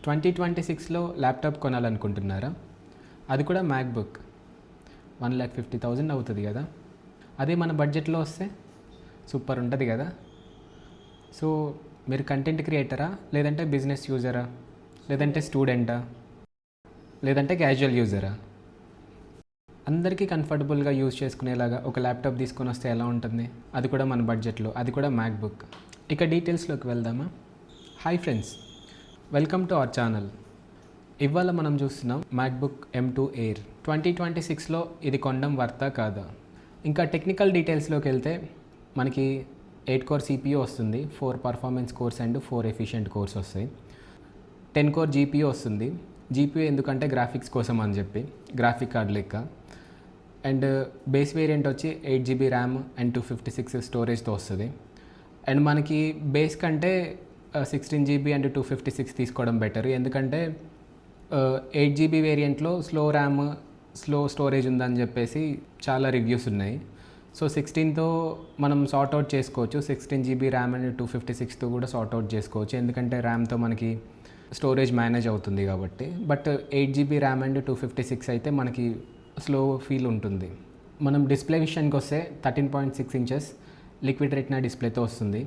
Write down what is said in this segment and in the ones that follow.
2026లో laptop కొనాలనుకుంటున్నారా? అది కూడా MacBook 1,50,000 అవుతుంది కదా. అదే మన బడ్జెట్లో వస్తే సూపర్ ఉంటుంది కదా. సో మీరు కంటెంట్ క్రియేటరా, లేదంటే బిజినెస్ యూజరా, లేదంటే స్టూడెంటా, లేదంటే క్యాజువల్ యూజరా? అందరికీ కంఫర్టబుల్గా యూజ్ చేసుకునేలాగా ఒక ల్యాప్టాప్ తీసుకొని వస్తే ఎలా ఉంటుంది? అది కూడా మన బడ్జెట్లో, అది కూడా మ్యాక్బుక్. ఇక డీటెయిల్స్లోకి వెళ్దామా? Hi friends, welcome to our channel. ఇవాళ మనం చూస్తున్నాం మ్యాక్బుక్ M2 ఎయిర్. 2026లో ఇది కొనడం వర్తా కాదా? ఇంకా టెక్నికల్ డీటెయిల్స్లోకి వెళ్తే మనకి 8 కోర్ CPU వస్తుంది, 4 performance course and 4 efficient course వస్తాయి. 10 కోర్ GPU వస్తుంది. GPU ఎందుకంటే గ్రాఫిక్స్ కోసం అని చెప్పి, గ్రాఫిక్ కార్డ్ లెక్క. అండ్ బేస్ వేరియంట్ వచ్చి 8GB ర్యామ్ అండ్ 256 స్టోరేజ్తో వస్తుంది. అండ్ మనకి బేస్ కంటే 16GB అండ్ 256 తీసుకోవడం బెటర్, ఎందుకంటే 8GB వేరియంట్లో స్లో ర్యామ్, స్లో స్టోరేజ్ ఉందని చెప్పేసి చాలా రివ్యూస్ ఉన్నాయి. సో 16తో మనం సార్ట్అవుట్ చేసుకోవచ్చు, 16GB ర్యామ్ అండ్ 256తో కూడా సార్ట్అవుట్ చేసుకోవచ్చు, ఎందుకంటే ర్యామ్తో మనకి స్టోరేజ్ మేనేజ్ అవుతుంది కాబట్టి. బట్ 8GB ర్యామ్ అండ్ 256 అయితే మనకి స్లో ఫీల్ ఉంటుంది. మనం డిస్ప్లే విషయానికి వస్తే 13.6 ఇంచెస్ లిక్విడ్ రెటినా డిస్ప్లేతో వస్తుంది.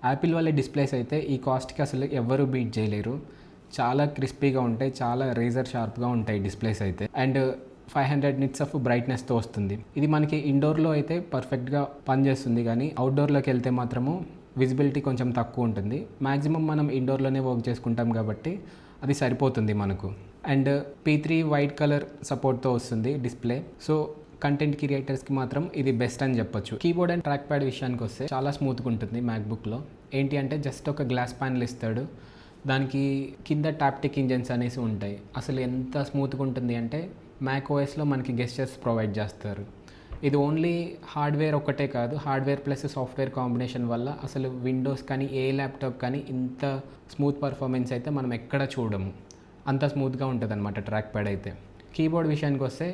యాపిల్ వాళ్ళ డిస్ప్లేస్ అయితే ఈ కాస్ట్కి అసలు ఎవ్వరూ బీట్ చేయలేరు. చాలా క్రిస్పీగా ఉంటాయి, చాలా రేజర్ షార్ప్గా ఉంటాయి డిస్ప్లేస్ అయితే. అండ్ 500 నిట్స్ ఆఫ్ బ్రైట్నెస్తో వస్తుంది. ఇది మనకి ఇండోర్లో అయితే పర్ఫెక్ట్గా పనిచేస్తుంది, కానీ అవుట్డోర్లోకి వెళ్తే మాత్రము విజిబిలిటీ కొంచెం తక్కువ ఉంటుంది. మ్యాక్సిమం మనం ఇండోర్లోనే వర్క్ చేసుకుంటాం కాబట్టి అది సరిపోతుంది మనకు. అండ్ P3 వైట్ కలర్ సపోర్ట్తో వస్తుంది డిస్ప్లే. సో కంటెంట్ క్రియేటర్స్కి మాత్రం ఇది బెస్ట్ అని చెప్పొచ్చు. కీబోర్డ్ అండ్ ట్రాక్ ప్యాడ్ విషయానికి వస్తే చాలా స్మూత్గా ఉంటుంది మ్యాక్బుక్లో. ఏంటి అంటే జస్ట్ ఒక గ్లాస్ ప్యానల్ ఇస్తాడు, దానికి కింద టాప్టిక్ ఇంజన్స్ అనేసి ఉంటాయి. అసలు ఎంత స్మూత్గా ఉంటుంది అంటే మ్యాక్ ఓఎస్లో మనకి గెస్చర్స్ ప్రొవైడ్ చేస్తారు. ఇది ఓన్లీ హార్డ్వేర్ ఒక్కటే కాదు, హార్డ్వేర్ ప్లస్ సాఫ్ట్వేర్ కాంబినేషన్ వల్ల అసలు విండోస్ కానీ ఏ ల్యాప్టాప్ కానీ ఇంత స్మూత్ పర్ఫార్మెన్స్ అయితే మనం ఎక్కడ చూడము. అంత స్మూత్గా ఉంటుంది అనమాట ట్రాక్ ప్యాడ్ అయితే. కీబోర్డ్ విషయానికి వస్తే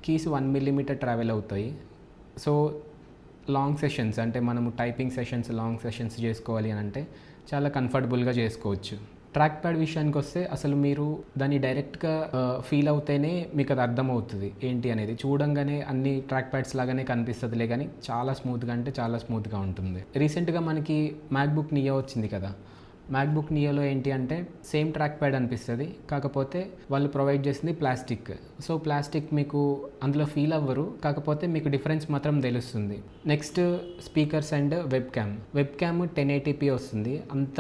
కీస్ 1mm ట్రావెల్ అవుతాయి. సో లాంగ్ సెషన్స్ అంటే మనము టైపింగ్ సెషన్స్, లాంగ్ సెషన్స్ చేసుకోవాలి అని అంటే చాలా కంఫర్టబుల్గా చేసుకోవచ్చు. ట్రాక్ ప్యాడ్ విషయానికి వస్తే అసలు మీరు దాన్ని డైరెక్ట్గా ఫీల్ అవుతేనే మీకు అది అర్థమవుతుంది ఏంటి అనేది. చూడంగానే అన్ని ట్రాక్ ప్యాడ్స్ లాగానే కనిపిస్తుందిలే, కానీ చాలా స్మూత్గా అంటే చాలా స్మూత్గా ఉంటుంది. రీసెంట్గా మనకి మ్యాక్బుక్ నియో వచ్చింది కదా. మ్యాక్బుక్ నియోలో ఏంటి అంటే సేమ్ ట్రాక్ ప్యాడ్ అనిపిస్తుంది, కాకపోతే వాళ్ళు ప్రొవైడ్ చేసింది ప్లాస్టిక్. సో ప్లాస్టిక్ మీకు అందులో ఫీల్ అవ్వరు, కాకపోతే మీకు డిఫరెన్స్ మాత్రం తెలుస్తుంది. Next speakers and web cam 1080p వస్తుంది. అంత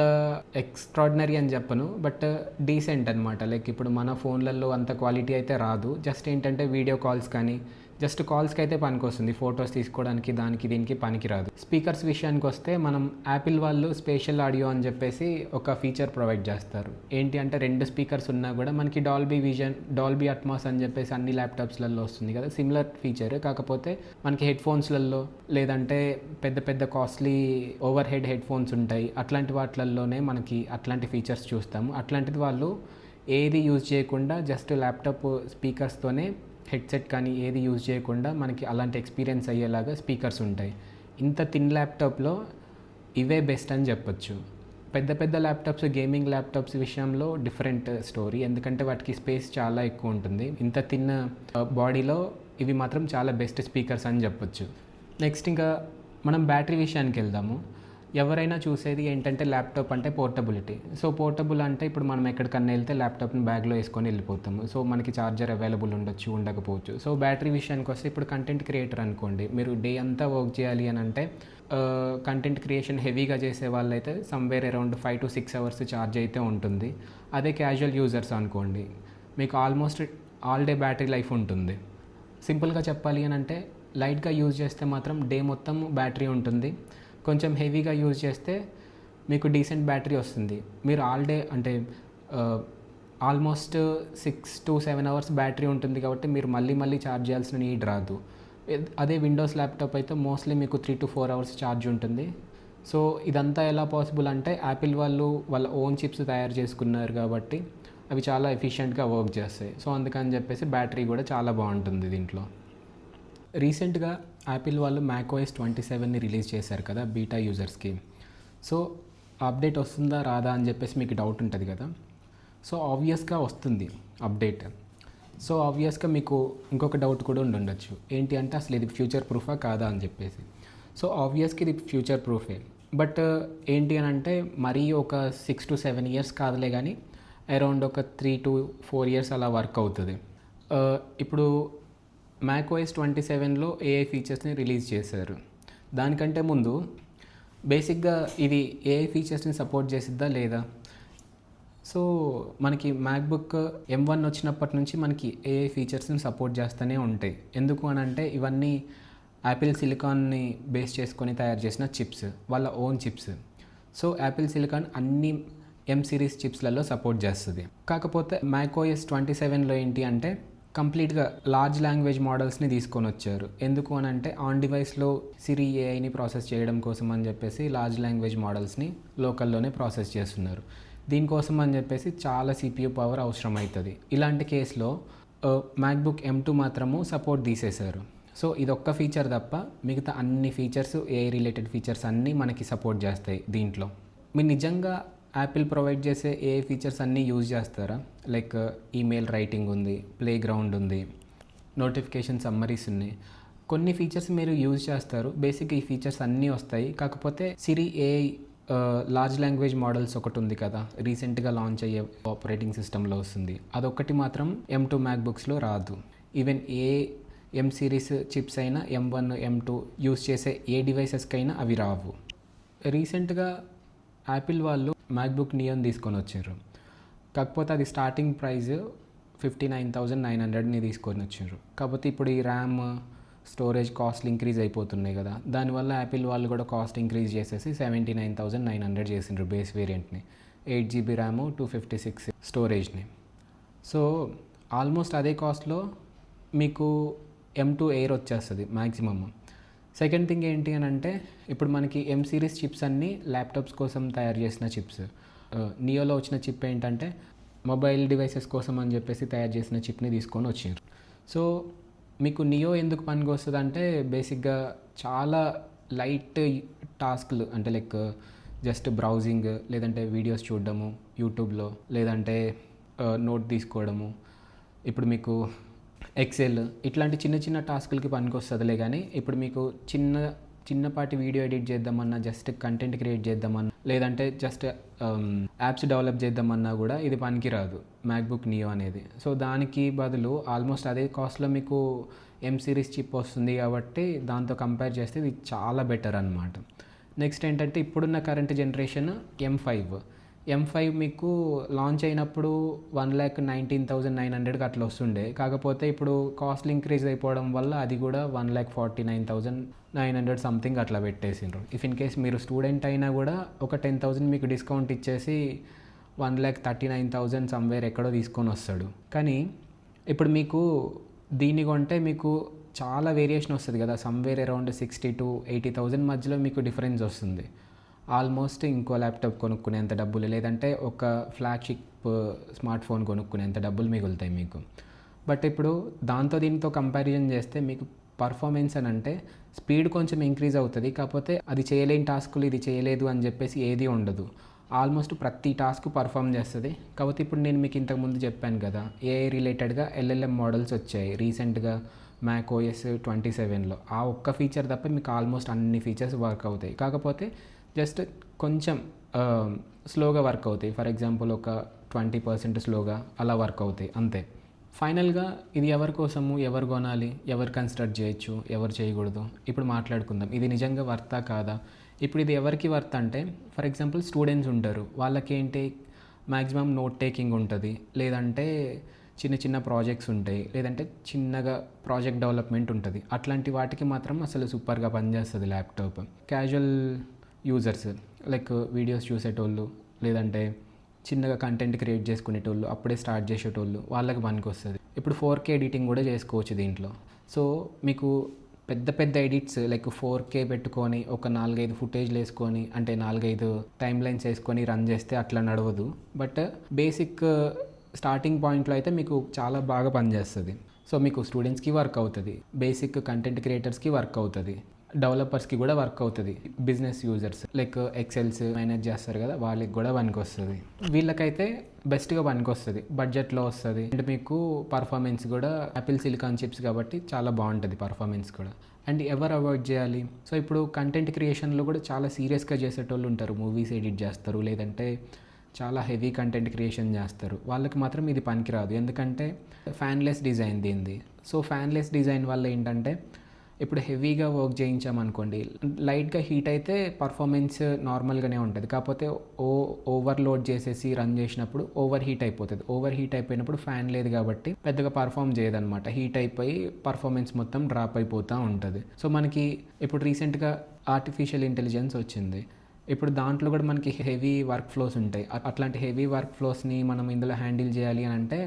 ఎక్స్ట్రాడినరీ అని చెప్పను, బట్ డీసెంట్ అనమాట. లైక్ ఇప్పుడు మన ఫోన్లలో అంత క్వాలిటీ అయితే రాదు. జస్ట్ ఏంటంటే వీడియో కాల్స్ కానీ జస్ట్ కాల్స్కి అయితే పనికొస్తుంది, ఫొటోస్ తీసుకోవడానికి దానికి దీనికి పనికిరాదు. స్పీకర్స్ విషయానికి వస్తే మనం యాపిల్ వాళ్ళు స్పేషల్ ఆడియో అని చెప్పేసి ఒక ఫీచర్ ప్రొవైడ్ చేస్తారు. ఏంటి అంటే 2 స్పీకర్స్ ఉన్నా కూడా మనకి డాల్బీ విజన్, డాల్బీ అట్మాస్ అని చెప్పేసి అన్ని ల్యాప్టాప్స్లలో వస్తుంది కదా, సిమిలర్ ఫీచర్. కాకపోతే మనకి హెడ్ఫోన్స్లలో లేదంటే పెద్ద పెద్ద కాస్ట్లీ ఓవర్ హెడ్ ఫోన్స్ ఉంటాయి, అట్లాంటి వాటిలలోనే మనకి అట్లాంటి ఫీచర్స్ చూస్తాము. అట్లాంటిది వాళ్ళు ఏది యూజ్ చేయకుండా జస్ట్ ల్యాప్టాప్ స్పీకర్స్తోనే, హెడ్సెట్ కానీ ఏది యూజ్ చేయకుండా మనకి అలాంటి ఎక్స్పీరియన్స్ అయ్యేలాగా స్పీకర్స్ ఉంటాయి. ఇంత థిన్ ల్యాప్టాప్లో ఇవే బెస్ట్ అని చెప్పొచ్చు. పెద్ద పెద్ద ల్యాప్టాప్స్, గేమింగ్ ల్యాప్టాప్స్ విషయంలో డిఫరెంట్ స్టోరీ, ఎందుకంటే వాటికి స్పేస్ చాలా ఎక్కువ ఉంటుంది. ఇంత థిన్ బాడీలో ఇవి మాత్రం చాలా బెస్ట్ స్పీకర్స్ అని చెప్పొచ్చు. నెక్స్ట్ ఇంకా మనం బ్యాటరీ విషయానికి వెళ్దాము. ఎవరైనా చూసేది ఏంటంటే ల్యాప్టాప్ అంటే పోర్టబిలిటీ. సో పోర్టబుల్ అంటే ఇప్పుడు మనం ఎక్కడికన్నా వెళ్తే ల్యాప్టాప్ని బ్యాగ్లో వేసుకొని వెళ్ళిపోతాము. సో మనకి ఛార్జర్ అవైలబుల్ ఉండొచ్చు, ఉండకపోవచ్చు. సో బ్యాటరీ విషయానికి వస్తే ఇప్పుడు కంటెంట్ క్రియేటర్ అనుకోండి, మీరు డే అంతా వర్క్ చేయాలి అని అంటే కంటెంట్ క్రియేషన్ హెవీగా చేసే వాళ్ళైతే somewhere around 5 to 6 hours charge అయితే ఉంటుంది. అదే క్యాజువల్ యూజర్స్ అనుకోండి, మీకు almost all day battery life ఉంటుంది. సింపుల్గా చెప్పాలి అని అంటే లైట్గా యూజ్ చేస్తే మాత్రం డే మొత్తం బ్యాటరీ ఉంటుంది, కొంచెం హెవీగా యూజ్ చేస్తే మీకు డీసెంట్ బ్యాటరీ వస్తుంది. మీరు ఆల్ డే అంటే ఆల్మోస్ట్ 6 to 7 అవర్స్ బ్యాటరీ ఉంటుంది కాబట్టి మీరు మళ్ళీ ఛార్జ్ చేయాల్సిన నీడ్ రాదు. అదే విండోస్ ల్యాప్టాప్ అయితే మోస్ట్లీ మీకు 3 to 4 అవర్స్ ఛార్జ్ ఉంటుంది. సో ఇదంతా ఎలా పాసిబుల్ అంటే యాపిల్ వాళ్ళు వాళ్ళ ఓన్ చిప్స్ తయారు చేసుకున్నారు కాబట్టి అవి చాలా ఎఫిషియెంట్గా వర్క్ చేస్తాయి. సో అందుకని చెప్పేసి బ్యాటరీ కూడా చాలా బాగుంటుంది దీంట్లో. రీసెంట్గా యాపిల్ వాళ్ళు macOS 27ని రిలీజ్ చేశారు కదా బీటా యూజర్స్కి. సో అప్డేట్ వస్తుందా రాదా అని చెప్పేసి మీకు డౌట్ ఉంటుంది కదా. సో ఆబ్వియస్గా వస్తుంది అప్డేట్. సో ఆబ్వియస్గా మీకు ఇంకొక డౌట్ కూడా ఉండొచ్చు, ఏంటి అంటే అసలు ఇది ఫ్యూచర్ ప్రూఫా కాదా అని చెప్పేసి. సో ఆబ్వియస్గా ఇది ఫ్యూచర్ ప్రూఫే, బట్ ఏంటి అని అంటే మరీ ఒక 6 to 7 years కాదులే, కానీ అరౌండ్ ఒక 3 to 4 years అలా వర్క్ అవుతుంది. ఇప్పుడు macOS 27లో ఏఐ ఫీచర్స్ని రిలీజ్ చేశారు. దానికంటే ముందు బేసిక్గా ఇది ఏఐ ఫీచర్స్ని సపోర్ట్ చేసిద్దా లేదా? సో మనకి మ్యాక్బుక్ M1 వచ్చినప్పటి నుంచి మనకి ఏఐ ఫీచర్స్ని సపోర్ట్ చేస్తూనే ఉంటాయి. ఎందుకు అని అంటే ఇవన్నీ యాపిల్ సిలికాన్ని బేస్ చేసుకొని తయారు చేసిన చిప్స్, వాళ్ళ own chips. So Apple silicon అన్ని M సిరీస్ చిప్స్లలో సపోర్ట్ చేస్తుంది. కాకపోతే macOS 27లో ఏంటి అంటే కంప్లీట్గా లార్జ్ లాంగ్వేజ్ మోడల్స్ని తీసుకొని వచ్చారు. ఎందుకు అని అంటే ఆన్ డివైస్లో సిరి ఏఐని ప్రాసెస్ చేయడం కోసం అని చెప్పేసి లార్జ్ లాంగ్వేజ్ మోడల్స్ని లోకల్లోనే ప్రాసెస్ చేస్తున్నారు. దీనికోసం అని చెప్పేసి చాలా CPU పవర్ అవసరం అవుతుంది. ఇలాంటి కేసులో మ్యాక్బుక్ M2 మాత్రము సపోర్ట్ తీసేశారు. సో ఇదొక్క ఫీచర్ తప్ప మిగతా అన్ని ఫీచర్స్, ఏఐ రిలేటెడ్ ఫీచర్స్ అన్నీ మనకి సపోర్ట్ చేస్తాయి దీంట్లో. మీరు నిజంగా యాపిల్ ప్రొవైడ్ చేసే ఏఐ ఫీచర్స్ అన్నీ యూజ్ చేస్తారా? లైక్ ఈమెయిల్ రైటింగ్ ఉంది, ప్లే గ్రౌండ్ ఉంది, నోటిఫికేషన్ సమ్మరీస్ ఉన్నాయి, కొన్ని ఫీచర్స్ మీరు యూజ్ చేస్తారు. బేసిక్ ఈ ఫీచర్స్ అన్నీ వస్తాయి. కాకపోతే సిరి ఏఐ లార్జ్ లాంగ్వేజ్ మోడల్స్ ఒకటి ఉంది కదా, రీసెంట్గా లాంచ్ అయ్యే ఆపరేటింగ్ సిస్టంలో వస్తుంది, అదొక్కటి మాత్రం M2 మ్యాక్బుక్స్లో రాదు. Even a M series chips అయినా M1, M2 యూజ్ చేసే ఏ డివైసెస్కైనా అవి రావు. రీసెంట్గా యాపిల్ వాళ్ళు మ్యాక్బుక్ నియోని తీసుకొని వచ్చారు. కాకపోతే అది స్టార్టింగ్ ప్రైస్ 59,900ని తీసుకొని వచ్చారు. కాకపోతే ఇప్పుడు ఈ ర్యామ్, స్టోరేజ్ కాస్ట్లు ఇంక్రీజ్ అయిపోతున్నాయి కదా, దానివల్ల యాపిల్ వాళ్ళు కూడా కాస్ట్ ఇంక్రీజ్ చేసేసి 79,900 చేసిండ్రు బేస్ వేరియంట్ని, 8GB ర్యామ్, 256 స్టోరేజ్ని. సో ఆల్మోస్ట్ అదే కాస్ట్లో మీకు M2 ఎయిర్ వచ్చేస్తుంది మ్యాక్సిమమ్. సెకండ్ థింగ్ ఏంటి అని అంటే ఇప్పుడు మనకి M సిరీస్ చిప్స్ అన్నీ ల్యాప్టాప్స్ కోసం తయారు చేసిన చిప్స్. నియోలో వచ్చిన చిప్ ఏంటంటే మొబైల్ డివైసెస్ కోసం అని చెప్పేసి తయారు చేసిన చిప్ని తీసుకొని వచ్చారు. సో మీకు నియో ఎందుకు పనికి వస్తుంది అంటే బేసిక్గా చాలా లైట్ టాస్క్లు, అంటే లైక్ జస్ట్ బ్రౌజింగ్, లేదంటే వీడియోస్ చూడడము యూట్యూబ్లో, లేదంటే నోట్ తీసుకోవడము, ఇప్పుడు మీకు ఎక్సెల్, ఇట్లాంటి చిన్న చిన్న టాస్కులకి పనికి వస్తుందిలే. కానీ ఇప్పుడు మీకు చిన్నపాటి వీడియో ఎడిట్ చేద్దామన్నా, జస్ట్ కంటెంట్ క్రియేట్ చేద్దామన్నా, లేదంటే జస్ట్ యాప్స్ డెవలప్ చేద్దామన్నా కూడా ఇది పనికిరాదు మ్యాక్బుక్ నియో అనేది. సో దానికి బదులు ఆల్మోస్ట్ అదే కాస్ట్లో మీకు M సిరీస్ చిప్ వస్తుంది కాబట్టి దాంతో కంపేర్ చేస్తే ఇది చాలా బెటర్ అనమాట. నెక్స్ట్ ఏంటంటే ఇప్పుడున్న కరెంట్ జనరేషన్ M5 మీకు లాంచ్ అయినప్పుడు 1,19,900కి అట్లా వస్తుండే. కాకపోతే ఇప్పుడు కాస్ట్లు ఇంక్రీజ్ అయిపోవడం వల్ల అది కూడా 1,49,900 సంథింగ్ అట్లా పెట్టేసిండ్రు. ఇఫ్ ఇన్ కేస్ మీరు స్టూడెంట్ అయినా కూడా ఒక 10,000 మీకు డిస్కౌంట్ ఇచ్చేసి 1,39,000 సమ్వేర్ ఎక్కడో తీసుకొని వస్తాడు. కానీ ఇప్పుడు మీకు దీన్ని కొంటే మీకు చాలా వేరియేషన్ వస్తుంది కదా, సమ్వేర్ అరౌండ్ 60,000 to 80,000 మధ్యలో మీకు డిఫరెన్స్ వస్తుంది. ఆల్మోస్ట్ ఇంకో ల్యాప్టాప్ కొనుక్కునేంత డబ్బులు, లేదంటే ఒక ఫ్లాగ్షిప్ స్మార్ట్ ఫోన్ కొనుక్కునేంత డబ్బులు మిగులుతాయి మీకు. బట్ ఇప్పుడు దాంతో దీంతో కంపారిజన్ చేస్తే మీకు పర్ఫార్మెన్స్ అని అంటే స్పీడ్ కొంచెం ఇంక్రీజ్ అవుతుంది. కాకపోతే అది చేయలేని టాస్కులు ఇది చేయలేదు అని చెప్పేసి ఏది ఉండదు. ఆల్మోస్ట్ ప్రతి టాస్క్ పర్ఫామ్ చేస్తుంది. కాకపోతే ఇప్పుడు నేను మీకు ఇంతకుముందు చెప్పాను కదా, ఏఐ రిలేటెడ్గా LLM మోడల్స్ వచ్చాయి రీసెంట్గా macOS 27లో. ఆ ఒక్క ఫీచర్ తప్ప మీకు ఆల్మోస్ట్ అన్ని ఫీచర్స్ వర్క్ అవుతాయి. కాకపోతే జస్ట్ కొంచెం స్లోగా వర్క్ అవుతాయి. ఫర్ ఎగ్జాంపుల్ ఒక 20% స్లోగా అలా వర్క్ అవుతాయి అంతే. ఫైనల్గా ఇది ఎవరి కోసము, ఎవరు కొనాలి, ఎవరు కన్సిడర్ చేయొచ్చు, ఎవరు చేయకూడదు, ఇప్పుడు మాట్లాడుకుందాం. ఇది నిజంగా వర్తా కాదా? ఇప్పుడు ఇది ఎవరికి వర్త్ అంటే ఫర్ ఎగ్జాంపుల్ స్టూడెంట్స్ ఉంటారు, వాళ్ళకి ఏంటి మ్యాక్సిమం నోట్ టేకింగ్ ఉంటుంది, లేదంటే చిన్న చిన్న ప్రాజెక్ట్స్ ఉంటాయి, లేదంటే చిన్నగా ప్రాజెక్ట్ డెవలప్మెంట్ ఉంటుంది. అట్లాంటి వాటికి మాత్రం అసలు సూపర్గా పనిచేస్తుంది laptop. Casual users like videos చూసేటోళ్ళు, లేదంటే చిన్నగా కంటెంట్ క్రియేట్ చేసుకునేటోళ్ళు, అప్పుడే స్టార్ట్ చేసేటోళ్ళు, వాళ్ళకి పనికి వస్తుంది. ఇప్పుడు 4K ఎడిటింగ్ కూడా చేసుకోవచ్చు దీంట్లో. సో మీకు పెద్ద పెద్ద ఎడిట్స్ లైక్ 4K పెట్టుకొని ఒక 4-5 ఫుటేజ్లు వేసుకొని, అంటే 4-5 టైమ్ లైన్స్ వేసుకొని రన్ చేస్తే అట్లా నడవదు. బట్ బేసిక్ స్టార్టింగ్ పాయింట్లో అయితే మీకు చాలా బాగా పనిచేస్తుంది. సో మీకు స్టూడెంట్స్కి వర్క్ అవుతుంది, బేసిక్ కంటెంట్ క్రియేటర్స్కి వర్క్ అవుతుంది. డెవలపర్స్కి కూడా వర్క్ అవుతుంది. Business users like excels manage చేస్తారు కదా, వాళ్ళకి కూడా పనికి వస్తుంది. వీళ్ళకైతే బెస్ట్గా పనికి వస్తుంది, బడ్జెట్లో వస్తుంది. అండ్ మీకు పర్ఫార్మెన్స్ కూడా యాపిల్ సిలికాన్ చిప్స్ కాబట్టి చాలా బాగుంటుంది పర్ఫార్మెన్స్ కూడా. అండ్ ఎవరు అవాయిడ్ చేయాలి? సో ఇప్పుడు కంటెంట్ క్రియేషన్లో కూడా చాలా సీరియస్గా చేసేటోళ్ళు ఉంటారు, మూవీస్ ఎడిట్ చేస్తారు, లేదంటే చాలా హెవీ కంటెంట్ క్రియేషన్ చేస్తారు. వాళ్ళకి మాత్రం ఇది పనికిరాదు, ఎందుకంటే ఫ్యాన్లెస్ డిజైన్ దీనిది. సో ఫ్యాన్లెస్ డిజైన్ వల్ల ఏంటంటే ఇప్పుడు హెవీగా వర్క్ చేయించామనుకోండి, లైట్గా హీట్ అయితే పర్ఫార్మెన్స్ నార్మల్గానే ఉంటుంది. కాకపోతే ఓవర్లోడ్ చేసేసి రన్ చేసినప్పుడు ఓవర్ హీట్ అయిపోతుంది. ఓవర్ హీట్ అయిపోయినప్పుడు ఫ్యాన్ లేదు కాబట్టి పెద్దగా పర్ఫామ్ చేయదన్నమాట. హీట్ అయిపోయి పర్ఫార్మెన్స్ మొత్తం డ్రాప్ అయిపోతూ ఉంటుంది. సో మనకి ఇప్పుడు రీసెంట్గా ఆర్టిఫిషియల్ ఇంటెలిజెన్స్ వచ్చింది. ఇప్పుడు దాంట్లో కూడా మనకి హెవీ వర్క్ ఫ్లోస్ ఉంటాయి. అట్లాంటి హెవీ వర్క్ ఫ్లోస్ని మనం ఇందులో హ్యాండిల్ చేయాలి అని అంటే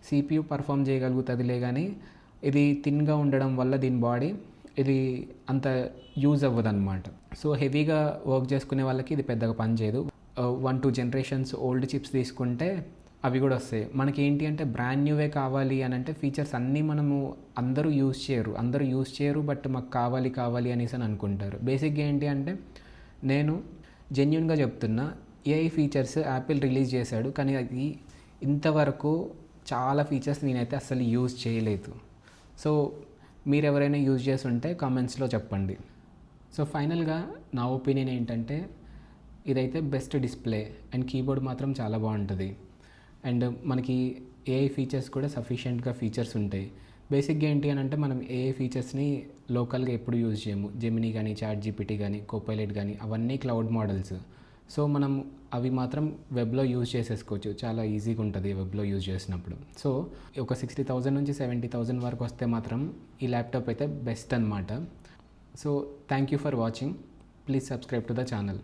CPU పర్ఫామ్ చేయగలుగుతుందిలే, కానీ ఇది థిన్గా ఉండడం వల్ల దీని బాడీ ఇది అంత యూజ్ అవ్వదు అనమాట. సో హెవీగా వర్క్ చేసుకునే వాళ్ళకి ఇది పెద్దగా పని చేయదు. 1-2 జనరేషన్స్ ఓల్డ్ చిప్స్ తీసుకుంటే అవి కూడా వస్తాయి. మనకి ఏంటి అంటే బ్రాండ్ న్యూవే కావాలి అని అంటే ఫీచర్స్ అన్నీ మనము అందరూ యూజ్ చేయరు, బట్ మాకు కావాలి అనేసి అని అనుకుంటారు. బేసిక్గా ఏంటి అంటే నేను జెన్యూన్గా చెప్తున్నా, AI ఫీచర్స్ యాపిల్ రిలీజ్ చేశాడు, కానీ అది ఇంతవరకు చాలా ఫీచర్స్ నేనైతే అస్సలు యూజ్ చేయలేదు. సో మీరు ఎవరైనా యూజ్ చేసి ఉంటే కామెంట్స్లో చెప్పండి. సో ఫైనల్గా నా ఒపీనియన్ ఏంటంటే ఇదైతే బెస్ట్ డిస్ప్లే అండ్ కీబోర్డ్ మాత్రం చాలా బాగుంటుంది. అండ్ మనకి AI ఫీచర్స్ కూడా సఫిషియెంట్గా ఫీచర్స్ ఉంటాయి. బేసిక్గా ఏంటి అని అంటే మనం AI ఫీచర్స్ని లోకల్గా ఎప్పుడు యూజ్ చేయము. జెమినీ కానీ, ChatGPT కానీ, కోపైలట్ కానీ అవన్నీ క్లౌడ్ మోడల్స్. సో మనం అవి మాత్రం వెబ్లో యూజ్ చేసేసుకోవచ్చు, చాలా ఈజీగా ఉంటుంది వెబ్లో యూజ్ చేసినప్పుడు. సో ఒక 60,000 నుంచి 70,000 వరకు వస్తే మాత్రం ఈ ల్యాప్టాప్ అయితే బెస్ట్ అనమాట. So thank you for watching. Please subscribe to the channel.